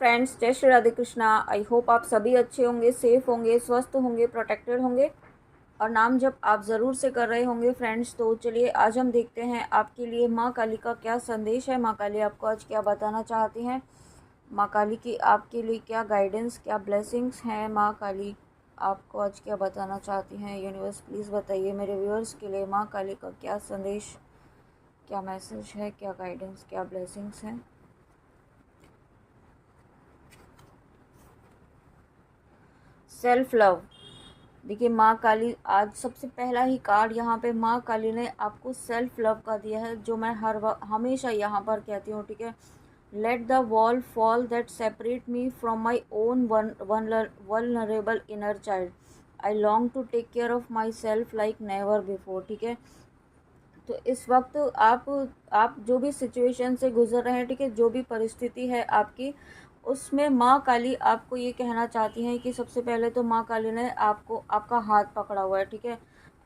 Friends, जय Shri Radhe Krishna. I hope आप सभी अच्छे होंगे, सेफ होंगे, स्वस्थ होंगे, प्रोटेक्टेड होंगे और नाम जप आप ज़रूर से कर रहे होंगे। फ्रेंड्स, तो चलिए आज हम देखते हैं आपके लिए माँ काली का क्या संदेश है। माँ काली आपको आज क्या बताना चाहती हैं। माँ काली की आपके लिए क्या गाइडेंस, क्या ब्लेसिंग्स हैं। माँ काली आपको आज क्या बताना चाहती हैं। यूनिवर्स प्लीज़ बताइए मेरे व्यूअर्स के लिए माँ काली का क्या संदेश, क्या मैसेज है, क्या गाइडेंस, क्या ब्लेसिंग्स हैं। Self love. देखिए, माँ काली आज सबसे पहला ही कार्ड यहाँ पे माँ काली ने आपको सेल्फ लव का दिया है, जो मैं हमेशा यहाँ पर कहती हूँ, ठीक है। Let the wall fall that separate me from my own vulnerable inner child. I long to take care of myself like never before, ठीक है। तो इस वक्त आप जो भी सिचुएशन से गुजर रहे हैं, ठीक है, जो भी परिस्थिति है आपकी, उसमें माँ काली आपको ये कहना चाहती हैं कि सबसे पहले तो माँ काली ने आपको आपका हाथ पकड़ा हुआ है, ठीक है।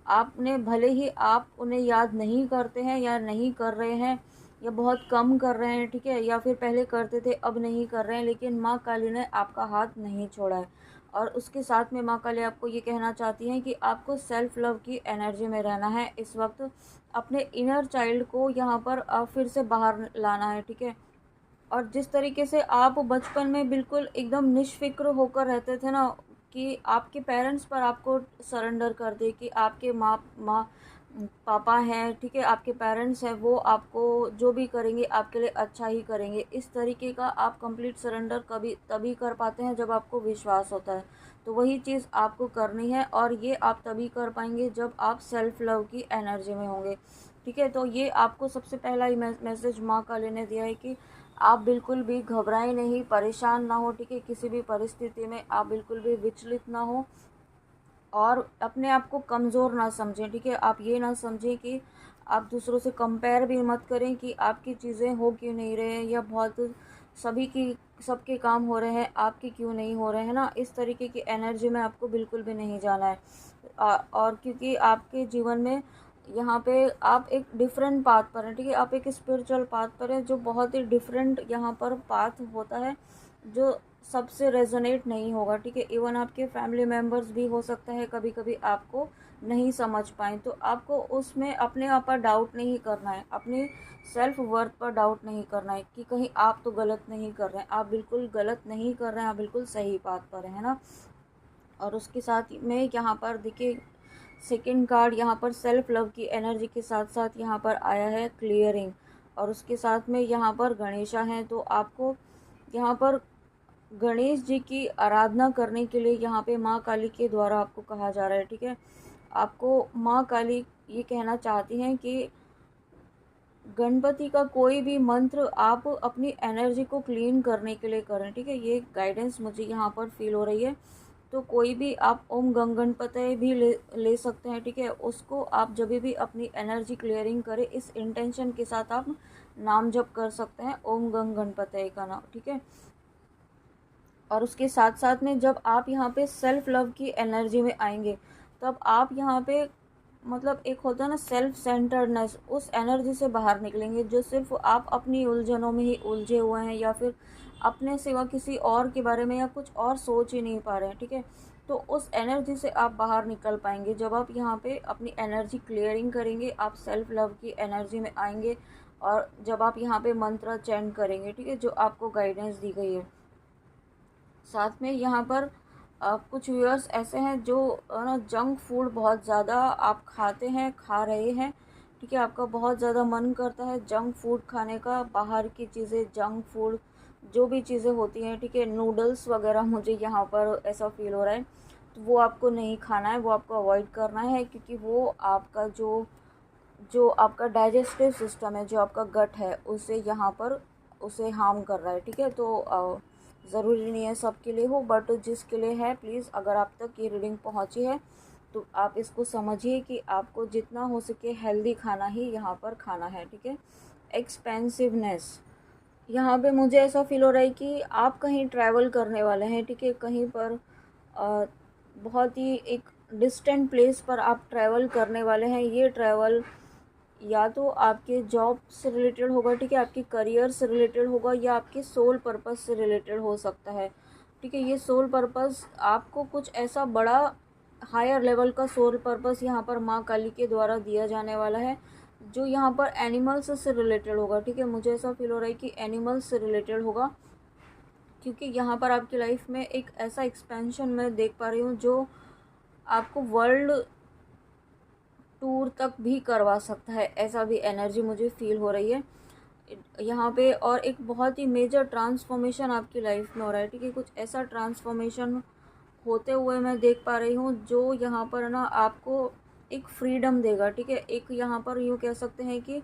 आपने भले ही आप उन्हें याद नहीं करते हैं या नहीं कर रहे हैं या बहुत कम कर रहे हैं, ठीक है, या फिर पहले करते थे अब नहीं कर रहे हैं, लेकिन माँ काली ने आपका हाथ नहीं छोड़ा है। और उसके साथ में माँ काली आपको ये कहना चाहती हैं कि आपको सेल्फ लव की एनर्जी में रहना है इस वक्त। अपने इनर चाइल्ड को यहाँ पर फिर से बाहर लाना है, ठीक है। और जिस तरीके से आप बचपन में बिल्कुल एकदम निष्फ़िक्र होकर रहते थे ना, कि आपके पेरेंट्स पर आपको सरेंडर कर दे, कि आपके माँ माँ पापा हैं, ठीक है, आपके पेरेंट्स हैं, वो आपको जो भी करेंगे आपके लिए अच्छा ही करेंगे। इस तरीके का आप कंप्लीट सरेंडर कभी तभी कर पाते हैं जब आपको विश्वास होता है। तो वही चीज़ आपको करनी है और ये आप तभी कर पाएंगे जब आप सेल्फ लव की एनर्जी में होंगे, ठीक है। तो ये आपको सबसे पहला ही मैसेज माँ काली ने दिया है कि आप बिल्कुल भी घबराएं नहीं, परेशान ना हो, ठीक है। किसी भी परिस्थिति में आप बिल्कुल भी विचलित ना हो और अपने आप को कमज़ोर ना समझें, ठीक है। आप ये ना समझें कि आप दूसरों से कंपेयर भी मत करें कि आपकी चीज़ें हो क्यों नहीं रहे हैं, या बहुत सभी की सबके काम हो रहे हैं, आपके क्यों नहीं हो रहे हैं ना। इस तरीके की एनर्जी में आपको बिल्कुल भी नहीं जाना है। और क्योंकि आपके जीवन में यहाँ पे आप एक डिफरेंट पाथ पर हैं, ठीक है। आप एक स्पिरिचुअल पाथ पर हैं, जो बहुत ही डिफरेंट यहाँ पर पाथ होता है, जो सबसे रेजोनेट नहीं होगा, ठीक है। इवन आपके फैमिली मेम्बर्स भी हो सकता है कभी कभी आपको नहीं समझ पाएँ, तो आपको उसमें अपने आप पर डाउट नहीं करना है, अपने सेल्फ वर्थ पर डाउट नहीं करना है कि कहीं आप तो गलत नहीं कर रहे हैं। आप बिल्कुल गलत नहीं कर रहे हैं, आप बिल्कुल सही बात पर हैं, है ना। और उसके साथ में यहाँ पर देखिए, सेकंड कार्ड यहाँ पर सेल्फ लव की एनर्जी के साथ साथ यहाँ पर आया है क्लियरिंग। और उसके साथ में यहाँ पर गणेशा हैं, तो आपको यहाँ पर गणेश जी की आराधना करने के लिए यहाँ पे माँ काली के द्वारा आपको कहा जा रहा है, ठीक है। आपको माँ काली ये कहना चाहती हैं कि गणपति का कोई भी मंत्र आप अपनी एनर्जी को क्लीन करने के लिए करें, ठीक है। ये गाइडेंस मुझे यहाँ पर फील हो रही है। तो कोई भी आप ओम गंग गणपतये भी ले सकते हैं, ठीक है। उसको आप जब भी अपनी एनर्जी क्लियरिंग करें, इस इंटेंशन के साथ आप नाम जप कर सकते हैं ओम गंग गणपतये का नाम, ठीक है। और उसके साथ साथ में जब आप यहाँ पे सेल्फ लव की एनर्जी में आएंगे, तब आप यहाँ पे मतलब एक होता है ना सेल्फ सेंटर्डनेस, उस एनर्जी से बाहर निकलेंगे, जो सिर्फ आप अपनी उलझनों में ही उलझे हुए हैं या फिर अपने सिवा किसी और के बारे में या कुछ और सोच ही नहीं पा रहे हैं, ठीक है। तो उस एनर्जी से आप बाहर निकल पाएंगे जब आप यहाँ पे अपनी एनर्जी क्लियरिंग करेंगे, आप सेल्फ लव की एनर्जी में आएंगे। और जब आप यहाँ पे मंत्र चैंट करेंगे, ठीक है, जो आपको गाइडेंस दी गई है। साथ में यहाँ पर कुछ व्यूअर्स ऐसे हैं जो ना जंक फूड बहुत ज़्यादा आप खाते हैं, खा रहे हैं, ठीक है। आपका बहुत ज़्यादा मन करता है जंक फूड खाने का, बाहर की चीज़ें, जंक फूड जो भी चीज़ें होती हैं, ठीक है, नूडल्स वगैरह, मुझे यहाँ पर ऐसा फील हो रहा है। तो वो आपको नहीं खाना है, वो आपको अवॉइड करना है, क्योंकि वो आपका जो जो आपका डाइजेस्टिव सिस्टम है, जो आपका गट है, उसे यहाँ पर उसे हार्म कर रहा है, ठीक है। तो ज़रूरी नहीं है सबके लिए हो, बट जिसके लिए है, प्लीज़ अगर आप तक ये रीडिंग पहुँची है तो आप इसको समझिए कि आपको जितना हो सके हेल्दी खाना ही यहाँ पर खाना है, ठीक है। एक्सपेंसिवनेस, यहाँ पे मुझे ऐसा फील हो रहा है कि आप कहीं ट्रैवल करने वाले हैं, ठीक है, कहीं पर अ, बहुत ही एक डिस्टेंट प्लेस पर आप ट्रैवल करने वाले हैं। ये ट्रैवल या तो आपके जॉब से रिलेटेड होगा, ठीक है, आपके करियर से रिलेटेड होगा, या आपके सोल पर्पस से रिलेटेड हो सकता है, ठीक है। ये सोल पर्पस आपको कुछ ऐसा बड़ा हायर लेवल का सोल पर्पस यहाँ पर माँ काली के द्वारा दिया जाने वाला है, जो यहाँ पर एनिमल्स से रिलेटेड होगा, ठीक है। मुझे ऐसा फील हो रहा है कि एनिमल्स से रिलेटेड होगा, क्योंकि यहाँ पर आपकी लाइफ में एक ऐसा एक्सपेंशन मैं देख पा रही हूँ जो आपको वर्ल्ड टूर तक भी करवा सकता है, ऐसा भी एनर्जी मुझे फील हो रही है यहाँ पे। और एक बहुत ही मेजर ट्रांसफॉर्मेशन आपकी लाइफ में हो रहा है, ठीक है। कुछ ऐसा ट्रांसफॉर्मेशन होते हुए मैं देख पा रही हूँ जो यहाँ पर ना आपको एक फ्रीडम देगा, ठीक है। एक यहाँ पर यूँ कह सकते हैं कि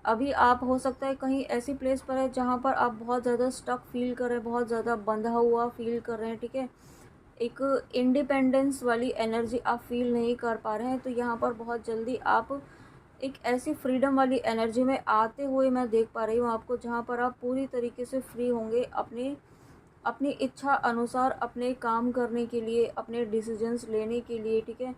अभी आप हो सकता है कहीं ऐसी प्लेस पर है जहाँ पर आप बहुत ज़्यादा स्टक फील कर रहे हैं, बहुत ज़्यादा बंधा हुआ फील कर रहे हैं, ठीक है। एक इंडिपेंडेंस वाली एनर्जी आप फील नहीं कर पा रहे हैं, तो यहाँ पर बहुत जल्दी आप एक ऐसी फ्रीडम वाली एनर्जी में आते हुए मैं देख पा रही हूँ आपको, जहाँ पर आप पूरी तरीके से फ्री होंगे अपने अपनी इच्छा अनुसार अपने काम करने के लिए, अपने डिसीजंस लेने के लिए, ठीक है।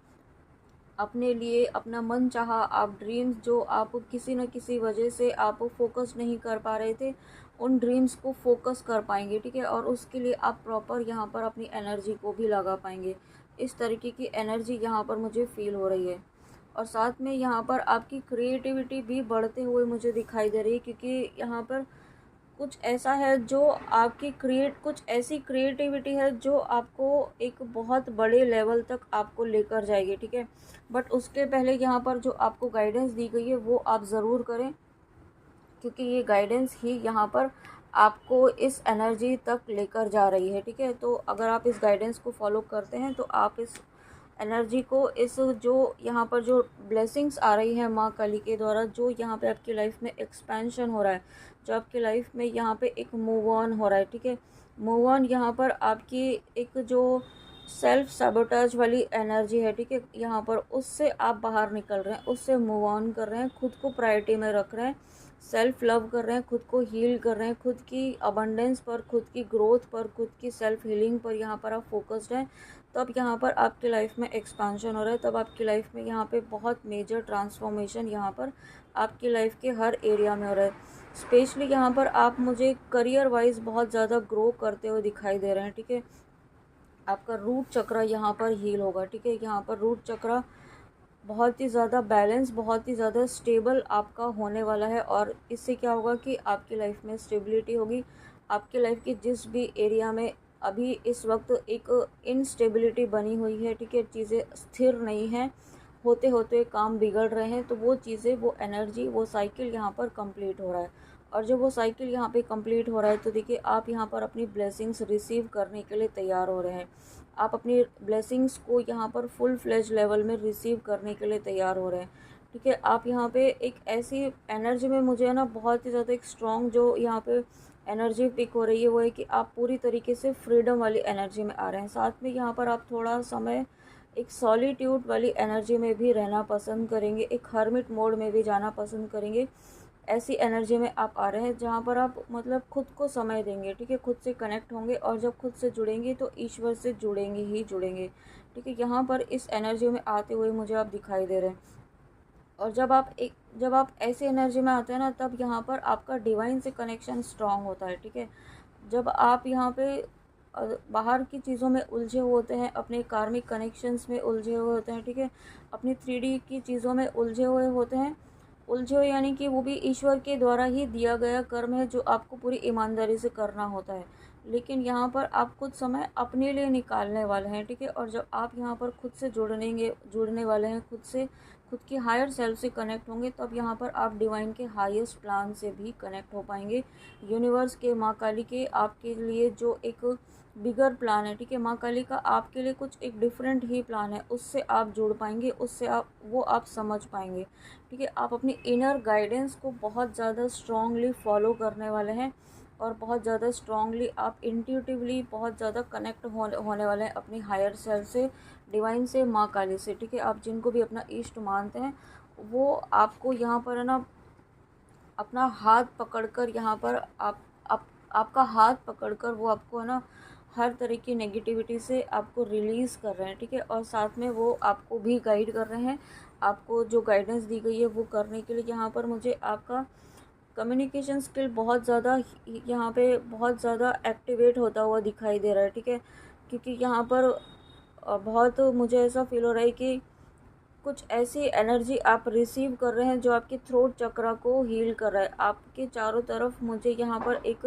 अपने लिए अपना मन चाहा आप ड्रीम्स जो आप किसी न किसी वजह से आप फोकस नहीं कर पा रहे थे, उन ड्रीम्स को फोकस कर पाएंगे, ठीक है। और उसके लिए आप प्रॉपर यहाँ पर अपनी एनर्जी को भी लगा पाएंगे। इस तरीके की एनर्जी यहाँ पर मुझे फील हो रही है। और साथ में यहाँ पर आपकी क्रिएटिविटी भी बढ़ते हुए मुझे दिखाई दे रही है, क्योंकि यहाँ पर कुछ ऐसा है जो आपकी कुछ ऐसी क्रिएटिविटी है जो आपको एक बहुत बड़े लेवल तक आपको लेकर जाएगी, ठीक है। बट उसके पहले यहाँ पर जो आपको गाइडेंस दी गई है वो आप ज़रूर करें, क्योंकि ये गाइडेंस ही यहाँ पर आपको इस एनर्जी तक लेकर जा रही है, ठीक है। तो अगर आप इस गाइडेंस को फॉलो करते हैं तो आप इस एनर्जी को, इस जो यहाँ पर जो ब्लेसिंग्स आ रही है माँ काली के द्वारा, जो यहाँ पे आपकी लाइफ में एक्सपेंशन हो रहा है, जो आपकी लाइफ में यहाँ पे एक मूव ऑन हो रहा है, ठीक है। मूव ऑन यहाँ पर आपकी एक जो सेल्फ सैबोटेज वाली एनर्जी है, ठीक है, यहाँ पर उससे आप बाहर निकल रहे हैं, उससे मूव ऑन कर रहे हैं, खुद को प्रायोरिटी में रख रहे हैं, सेल्फ लव कर रहे हैं, खुद को हील कर रहे हैं, खुद की अबंडेंस पर, खुद की ग्रोथ पर, खुद की सेल्फ हीलिंग पर यहाँ पर आप फोकस्ड हैं। तब यहाँ पर आपकी लाइफ में एक्सपांशन हो रहा है, तब आपकी लाइफ में यहाँ पे बहुत मेजर ट्रांसफॉर्मेशन यहाँ पर आपकी लाइफ के हर एरिया में हो रहा है। स्पेशली यहाँ पर आप मुझे करियर वाइज बहुत ज़्यादा ग्रो करते हुए दिखाई दे रहे हैं, ठीक है। आपका रूट चक्र यहाँ पर हील होगा, ठीक है। यहाँ पर रूट चक्र बहुत ही ज़्यादा बैलेंस, बहुत ही ज़्यादा स्टेबल आपका होने वाला है। और इससे क्या होगा कि आपकी लाइफ में स्टेबिलिटी होगी। आपकी लाइफ की जिस भी एरिया में अभी इस वक्त एक इनस्टेबिलिटी बनी हुई है, ठीक है, चीज़ें स्थिर नहीं हैं, होते होते काम बिगड़ रहे हैं, तो वो चीज़ें, वो एनर्जी, वो साइकिल यहाँ पर कंप्लीट हो रहा है। और जब वो साइकिल यहाँ पे कंप्लीट हो रहा है तो देखिए आप यहाँ पर अपनी ब्लेसिंग्स रिसीव करने के लिए तैयार हो रहे हैं। आप अपनी ब्लेसिंग्स को यहाँ पर फुल फ्लेज लेवल में रिसीव करने के लिए तैयार हो रहे हैं, ठीक है। आप यहाँ पे एक ऐसी एनर्जी में, मुझे ना बहुत ही ज़्यादा एक स्ट्रॉन्ग जो यहाँ पे एनर्जी पिक हो रही है वो है कि आप पूरी तरीके से फ्रीडम वाली एनर्जी में आ रहे हैं। साथ में यहाँ पर आप थोड़ा समय एक सॉलिट्यूड वाली एनर्जी में भी रहना पसंद करेंगे, एक हर्मिट मोड में भी जाना पसंद करेंगे। ऐसी एनर्जी में आप आ रहे हैं जहाँ पर आप मतलब खुद को समय देंगे, ठीक है, खुद से कनेक्ट होंगे, और जब खुद से जुड़ेंगे तो ईश्वर से जुड़ेंगे ही जुड़ेंगे, ठीक है। यहाँ पर इस एनर्जी में आते हुए मुझे आप दिखाई दे रहे हैं। और जब आप ऐसी एनर्जी में आते हैं ना, तब यहाँ पर आपका डिवाइन से कनेक्शन स्ट्रांग होता है, ठीक है। जब आप यहाँ पे बाहर की चीज़ों में उलझे हुए होते हैं, अपने कार्मिक कनेक्शंस में उलझे हुए होते हैं, ठीक है, अपनी 3D की चीज़ों में उलझे हुए होते हैं, उलझे हुए यानी कि वो भी ईश्वर के द्वारा ही दिया गया कर्म है जो आपको पूरी ईमानदारी से करना होता है। लेकिन यहाँ पर आप कुछ समय अपने लिए निकालने वाले हैं, ठीक है। और जब आप यहाँ पर खुद से जुड़ने वाले हैं, खुद की हायर सेल्फ से कनेक्ट होंगे, तब यहाँ पर आप डिवाइन के हाईएस्ट प्लान से भी कनेक्ट हो पाएंगे। यूनिवर्स के, माँ काली के आपके लिए जो एक बिगर प्लान है, ठीक है, माँ काली का आपके लिए कुछ एक डिफरेंट ही प्लान है, उससे आप जुड़ पाएंगे, उससे आप समझ पाएंगे, ठीक है। आप अपनी इनर गाइडेंस को बहुत ज़्यादा स्ट्रांगली फॉलो करने वाले हैं, और बहुत ज़्यादा स्ट्रांगली आप इंट्यूटिवली बहुत ज़्यादा कनेक्ट होने वाले हैं अपनी हायर सेल्फ से, डिवाइन से, माँ काली से, ठीक है। आप जिनको भी अपना इष्ट मानते हैं वो आपको यहाँ पर है ना अपना हाथ पकड़कर, यहाँ पर आपका हाथ पकड़कर वो आपको है ना हर तरह की नेगेटिविटी से आपको रिलीज़ कर रहे हैं, ठीक है। और साथ में वो आपको भी गाइड कर रहे हैं आपको जो गाइडेंस दी गई है वो करने के लिए यहाँ पर मुझे आपका कम्युनिकेशन स्किल बहुत ज़्यादा यहाँ पे बहुत ज़्यादा एक्टिवेट होता हुआ दिखाई दे रहा है, ठीक है। क्योंकि यहाँ पर बहुत मुझे ऐसा फील हो रहा है कि कुछ ऐसी एनर्जी आप रिसीव कर रहे हैं जो आपके थ्रोट चक्रा को हील कर रहा है। आपके चारों तरफ मुझे यहाँ पर एक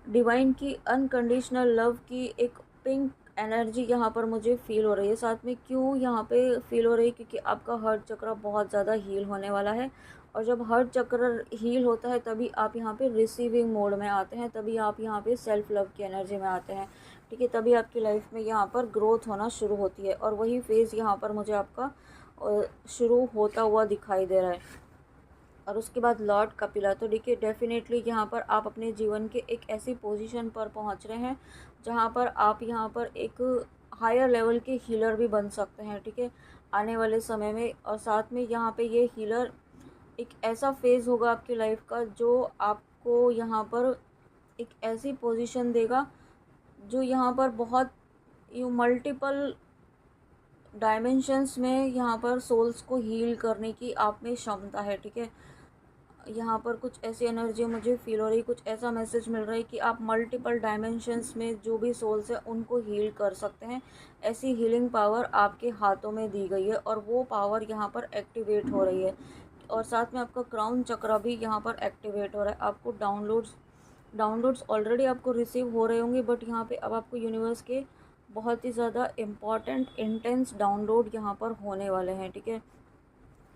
डिवाइन की अनकंडीशनल लव की एक पिंक एनर्जी यहाँ पर मुझे फील हो रही है। साथ में क्यों यहाँ पे फील हो रही है, क्योंकि आपका हार्ट चक्र बहुत ज़्यादा हील होने वाला है। और जब हार्ट चक्र हील होता है तभी आप यहाँ पे रिसीविंग मोड में आते हैं, तभी आप यहाँ पे सेल्फ लव की एनर्जी में आते हैं, ठीक है। तभी आपकी लाइफ में यहाँ पर ग्रोथ होना शुरू होती है और वही फेज़ यहाँ पर मुझे आपका शुरू होता हुआ दिखाई दे रहा है। और उसके बाद लॉर्ड कपिला, तो देखिए डेफिनेटली यहाँ पर आप अपने जीवन के एक ऐसी पोजीशन पर पहुँच रहे हैं जहाँ पर आप यहाँ पर एक हायर लेवल के हीलर भी बन सकते हैं, ठीक है, आने वाले समय में। और साथ में यहाँ पे ये हीलर एक ऐसा फेज़ होगा आपकी लाइफ का जो आपको यहाँ पर एक ऐसी पोजीशन देगा जो यहाँ पर बहुत मल्टीपल डायमेंशंस में यहाँ पर सोल्स को हील करने की आप में क्षमता है, ठीक है। यहाँ पर कुछ ऐसी एनर्जी मुझे फील हो रही, कुछ ऐसा मैसेज मिल रहा है कि आप मल्टीपल डायमेंशंस में जो भी सोल्स है उनको हील कर सकते हैं। ऐसी हीलिंग पावर आपके हाथों में दी गई है और वो पावर यहाँ पर एक्टिवेट हो रही है। और साथ में आपका क्राउन चक्र भी यहाँ पर एक्टिवेट हो रहा है। आपको डाउनलोड्स ऑलरेडी आपको रिसीव हो रहे होंगे, बट यहाँ पे अब आपको यूनिवर्स के बहुत ही ज़्यादा इम्पॉर्टेंट इंटेंस डाउनलोड यहाँ पर होने वाले हैं, ठीक है।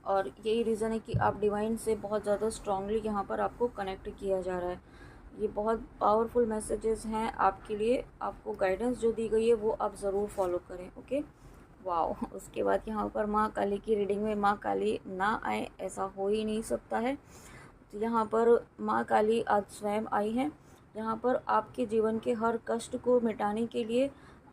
और यही रीज़न है कि आप डिवाइन से बहुत ज़्यादा स्ट्रांगली यहाँ पर आपको कनेक्ट किया जा रहा है। ये बहुत पावरफुल मैसेजेस हैं आपके लिए। आपको गाइडेंस जो दी गई है वो आप ज़रूर फॉलो करें, ओके। वाओ, उसके बाद यहाँ पर माँ काली की रीडिंग में माँ काली ना आए ऐसा हो ही नहीं सकता है। तो यहाँ पर माँ काली आज स्वयं आई हैं। यहाँ पर आपके जीवन के हर कष्ट को मिटाने के लिए,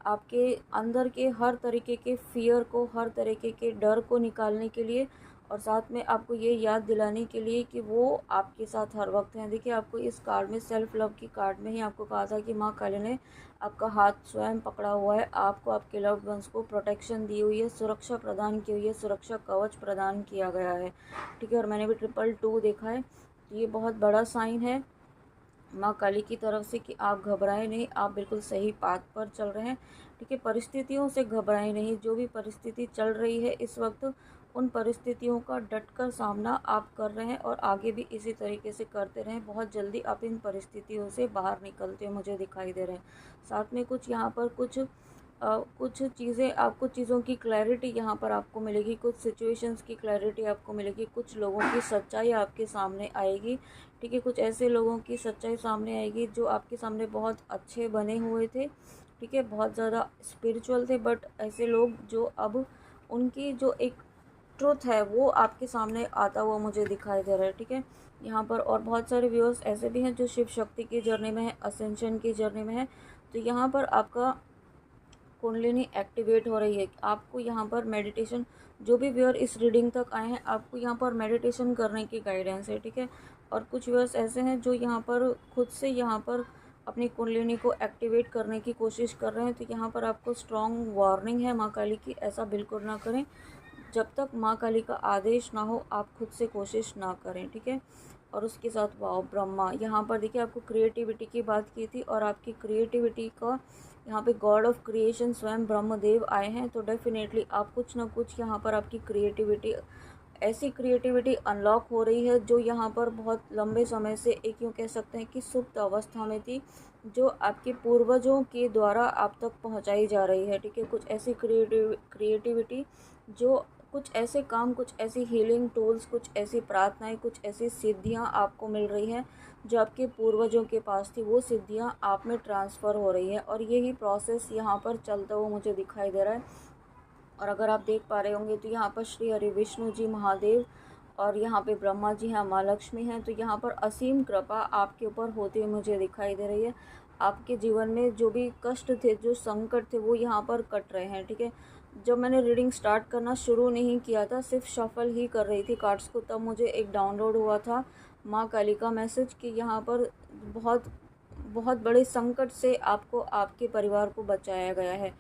आपके अंदर के हर तरीके के फियर को, हर तरीके के डर को निकालने के लिए, और साथ में आपको ये याद दिलाने के लिए कि वो आपके साथ हर वक्त हैं। देखिए आपको इस कार्ड में, सेल्फ लव की कार्ड में ही आपको कहा था कि माँ काली ने आपका हाथ स्वयं पकड़ा हुआ है, आपको आपके लव्ड वंस को प्रोटेक्शन दी हुई है, सुरक्षा प्रदान की हुई है, सुरक्षा कवच प्रदान किया गया है, ठीक है। और मैंने भी 222 देखा है, तो ये बहुत बड़ा साइन है माँ काली की तरफ से कि आप घबराएं नहीं, आप बिल्कुल सही पाथ पर चल रहे हैं, ठीक है। परिस्थितियों से घबराएं नहीं, जो भी परिस्थिति चल रही है इस वक्त उन परिस्थितियों का डटकर सामना आप कर रहे हैं और आगे भी इसी तरीके से करते रहें। बहुत जल्दी आप इन परिस्थितियों से बाहर निकलते हुए मुझे दिखाई दे रहे हैं। साथ में कुछ यहाँ पर कुछ चीज़ें, आपको चीज़ों की क्लैरिटी यहाँ पर आपको मिलेगी, कुछ सिचुएशंस की क्लैरिटी आपको मिलेगी, कुछ लोगों की सच्चाई आपके सामने आएगी, ठीक है। कुछ ऐसे लोगों की सच्चाई सामने आएगी जो आपके सामने बहुत अच्छे बने हुए थे, ठीक है, बहुत ज़्यादा स्पिरिचुअल थे, बट ऐसे लोग जो अब उनकी जो एक ट्रुथ है वो आपके सामने आता हुआ मुझे दिखाई दे रहा है, ठीक है। यहाँ पर और बहुत सारे व्यूअर्स ऐसे भी हैं जो शिव शक्ति की जर्नी में है, असेंशन की जर्नी में है। तो यहाँ पर आपका कुंडलिनी एक्टिवेट हो रही है। आपको यहाँ पर मेडिटेशन, जो भी व्यूअर इस रीडिंग तक आए हैं आपको यहाँ पर मेडिटेशन करने की गाइडेंस है, ठीक है। और कुछ व्यूअर्स ऐसे हैं जो यहाँ पर खुद से यहाँ पर अपनी कुंडलिनी को एक्टिवेट करने की कोशिश कर रहे हैं। तो यहाँ पर आपको स्ट्रॉन्ग वार्निंग है माँ काली की, ऐसा बिल्कुल ना करें। जब तक माँ काली का आदेश ना हो आप खुद से कोशिश ना करें, ठीक है। और उसके साथ वाओ ब्रह्मा, यहाँ पर देखिए आपको क्रिएटिविटी की बात की थी और आपकी क्रिएटिविटी का यहाँ पे गॉड ऑफ क्रिएशन स्वयं ब्रह्मदेव आए हैं। तो डेफिनेटली आप कुछ ना कुछ यहाँ पर आपकी क्रिएटिविटी, ऐसी क्रिएटिविटी अनलॉक हो रही है जो यहाँ पर बहुत लंबे समय से, एक यूँ कह सकते हैं कि सुप्त अवस्था में थी, जो आपके पूर्वजों के द्वारा आप तक पहुँचाई जा रही है, ठीक है। कुछ ऐसी क्रिएटिविटी जो, कुछ ऐसे काम, कुछ ऐसी हीलिंग टूल्स, कुछ ऐसी प्रार्थनाएं, कुछ ऐसी सिद्धियां आपको मिल रही हैं जो आपके पूर्वजों के पास थी, वो सिद्धियां आप में ट्रांसफ़र हो रही है। और यही प्रोसेस यहाँ पर चलता हुआ मुझे दिखाई दे रहा है। और अगर आप देख पा रहे होंगे तो यहाँ पर श्री हरि विष्णु जी महादेव और यहाँ पे ब्रह्मा जी हैं, माँ लक्ष्मी हैं। तो यहाँ पर असीम कृपा आपके ऊपर होती हुई मुझे दिखाई दे रही है। आपके जीवन में जो भी कष्ट थे, जो संकट थे, वो यहाँ पर कट रहे हैं, ठीक है। जब मैंने रीडिंग स्टार्ट करना शुरू नहीं किया था, सिर्फ शफल ही कर रही थी कार्ड्स को, तब मुझे एक डाउनलोड हुआ था माँ काली का मैसेज कि यहाँ पर बहुत बहुत बड़े संकट से आपको, आपके परिवार को बचाया गया है,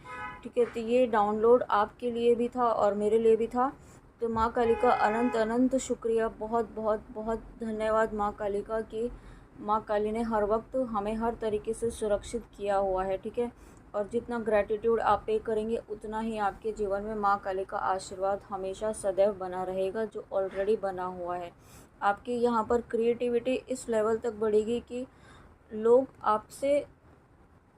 ठीक है। तो ये डाउनलोड आपके लिए भी था और मेरे लिए भी था। तो माँ काली का अनंत अनंत शुक्रिया, बहुत बहुत बहुत धन्यवाद माँ काली का, कि माँ काली ने हर वक्त हमें हर तरीके से सुरक्षित किया हुआ है, ठीक है। और जितना ग्रैटिट्यूड आप पे करेंगे उतना ही आपके जीवन में माँ काली का आशीर्वाद हमेशा सदैव बना रहेगा, जो ऑलरेडी बना हुआ है। आपकी यहाँ पर क्रिएटिविटी इस लेवल तक बढ़ेगी कि लोग आपसे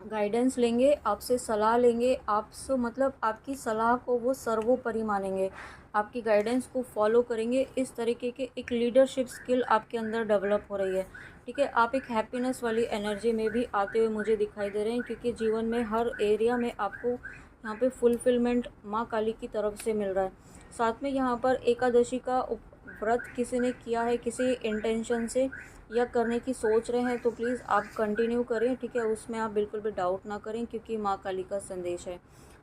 गाइडेंस लेंगे, आपसे सलाह लेंगे, आपसे मतलब आपकी सलाह को वो सर्वोपरि मानेंगे, आपकी गाइडेंस को फॉलो करेंगे। इस तरीके के एक लीडरशिप स्किल आपके अंदर डेवलप हो रही है, ठीक है। आप एक हैप्पीनेस वाली एनर्जी में भी आते हुए मुझे दिखाई दे रहे हैं, क्योंकि जीवन में हर एरिया में आपको यहाँ पे फुलफिलमेंट माँ काली की तरफ से मिल रहा है। साथ में यहाँ पर एकादशी का व्रत किसी ने किया है किसी इंटेंशन से या करने की सोच रहे हैं, तो प्लीज़ आप कंटिन्यू करें, ठीक है। उसमें आप बिल्कुल भी डाउट ना करें, क्योंकि माँ काली का संदेश है।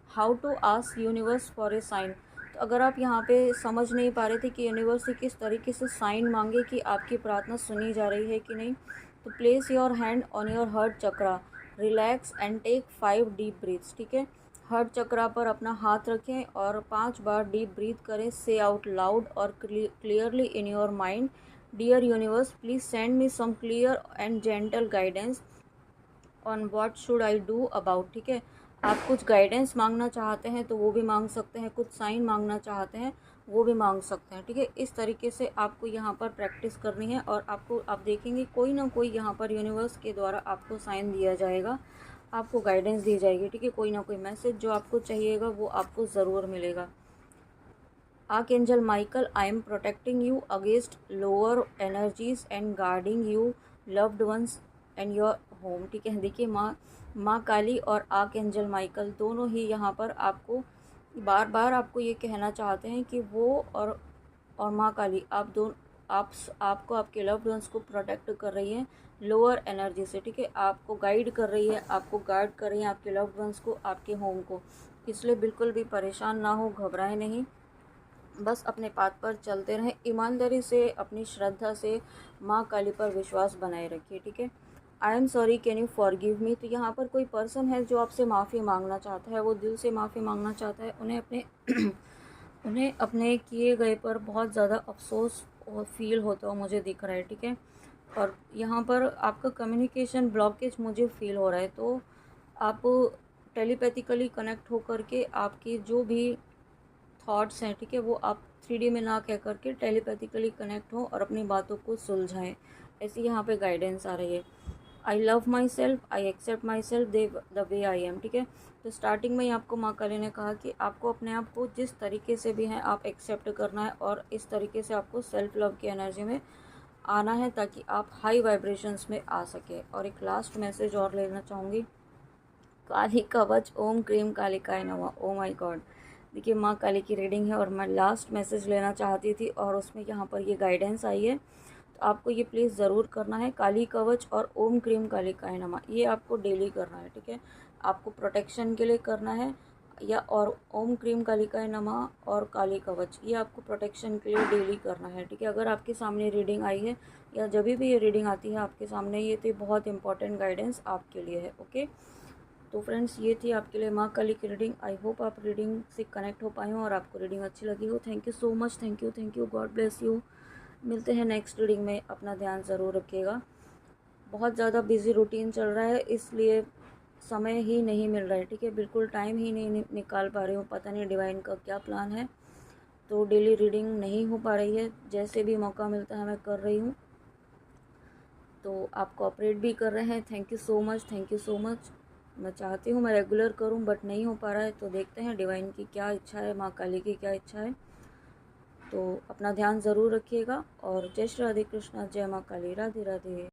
How to ask universe for a sign. तो अगर आप यहाँ पे समझ नहीं पा रहे थे कि यूनिवर्स से किस तरीके से साइन मांगे कि आपकी प्रार्थना सुनी जा रही है कि नहीं, तो place your hand on your heart chakra, relax and take 5 deep breaths, ठीक है। हार्ट चक्रा पर अपना हाथ रखें और 5 बार डीप ब्रीथ करें। से आउट लाउड और clearly in your mind, dear universe please send me some clear and gentle guidance on what should I do about, ठीक है। आप कुछ गाइडेंस मांगना चाहते हैं तो वो भी मांग सकते हैं, कुछ साइन मांगना चाहते हैं वो भी मांग सकते हैं, ठीक है। इस तरीके से आपको यहाँ पर प्रैक्टिस करनी है और आपको आप देखेंगे कोई ना कोई यहाँ पर यूनिवर्स के द्वारा आपको साइन दिया जाएगा, आपको गाइडेंस दी जाएगी, ठीक है। कोई ना कोई मैसेज जो आपको चाहिएगा वो आपको ज़रूर मिलेगा। Archangel Michael, I am protecting you against lower energies and guarding you loved ones and your home, ठीक है। देखिए माँ काली और आर्कएंजल माइकल दोनों ही यहाँ पर आपको बार बार आपको ये कहना चाहते हैं कि वो और माँ काली आप आपको आपके लव्ड वंस को प्रोटेक्ट कर रही है लोअर एनर्जी से, ठीक है। आपको गाइड कर रही है, आपको गार्ड कर रही है आपके लव्ड वंस को, आपके होम को। इसलिए बिल्कुल भी परेशान ना हो, घबराएं नहीं, बस अपने पाथ पर चलते रहें, ईमानदारी से अपनी श्रद्धा से माँ काली पर विश्वास बनाए रखिए, ठीक है। I am sorry can you forgive me. तो यहाँ पर कोई पर्सन है जो आपसे माफ़ी मांगना चाहता है, वो दिल से माफ़ी मांगना चाहता है। उन्हें अपने किए गए पर बहुत ज़्यादा अफसोस और फील होता हो मुझे दिख रहा है, ठीक है। और यहाँ पर आपका कम्युनिकेशन ब्लॉकेज मुझे फील हो रहा है, तो आप टेलीपैथिकली कनेक्ट होकर के आपकी जो भी थॉट्स हैं, ठीक है, वो आप 3D में ना कह करके टेलीपैथिकली कनेक्ट हो और अपनी बातों को सुलझाएं। ऐसी यहाँ पे गाइडेंस आ रही है। I love myself, I accept myself the way I am, ठीक है। तो स्टार्टिंग में ही आपको माँ काली ने कहा कि आपको अपने आप को जिस तरीके से भी हैं आप एक्सेप्ट करना है और इस तरीके से आपको सेल्फ लव की एनर्जी में आना है, ताकि आप हाई वाइब्रेशंस में आ सके। और एक लास्ट मैसेज और लेना चाहूँगी, काली कवच ओम क्रीम कालिकाय नमः। ओ माय गॉड, देखिए माँ काली की रीडिंग है और मैं लास्ट मैसेज लेना चाहती थी और उसमें यहाँ पर ये गाइडेंस आई है, तो आपको ये प्लीज़ ज़रूर करना है। काली कवच और ओम क्रीम कालिकाय नमः ये आपको डेली करना है, ठीक है। आपको प्रोटेक्शन के लिए करना है, या और ओम क्रीम कालिकाय नमः और काली कवच ये आपको प्रोटेक्शन के लिए डेली करना है, ठीक है। अगर आपके सामने रीडिंग आई है या जब भी ये रीडिंग आती है आपके सामने, ये तो बहुत इंपॉर्टेंट गाइडेंस आपके लिए है, ओके। तो फ्रेंड्स ये थी आपके लिए माँ काली की रीडिंग। आई होप आप रीडिंग से कनेक्ट हो पाए हो और आपको रीडिंग अच्छी लगी हो। Thank you so much, thank you, God bless you. मिलते हैं नेक्स्ट रीडिंग में, अपना ध्यान ज़रूर रखिएगा। बहुत ज़्यादा बिजी रूटीन चल रहा है, इसलिए समय ही नहीं मिल रहा है, ठीक है। बिल्कुल टाइम ही नहीं निकाल पा रही हूँ, पता नहीं डिवाइन का क्या प्लान है, तो डेली रीडिंग नहीं हो पा रही है। जैसे भी मौका मिलता है मैं कर रही हूँ, तो आप कोऑपरेट भी कर रहे हैं। Thank you so much. मैं चाहती हूँ मैं रेगुलर करूँ बट नहीं हो पा रहा है, तो देखते हैं डिवाइन की क्या इच्छा है, माँ काली की क्या इच्छा है। तो अपना ध्यान ज़रूर रखिएगा और जय श्री राधे कृष्णा, जय माँ काली, राधे राधे।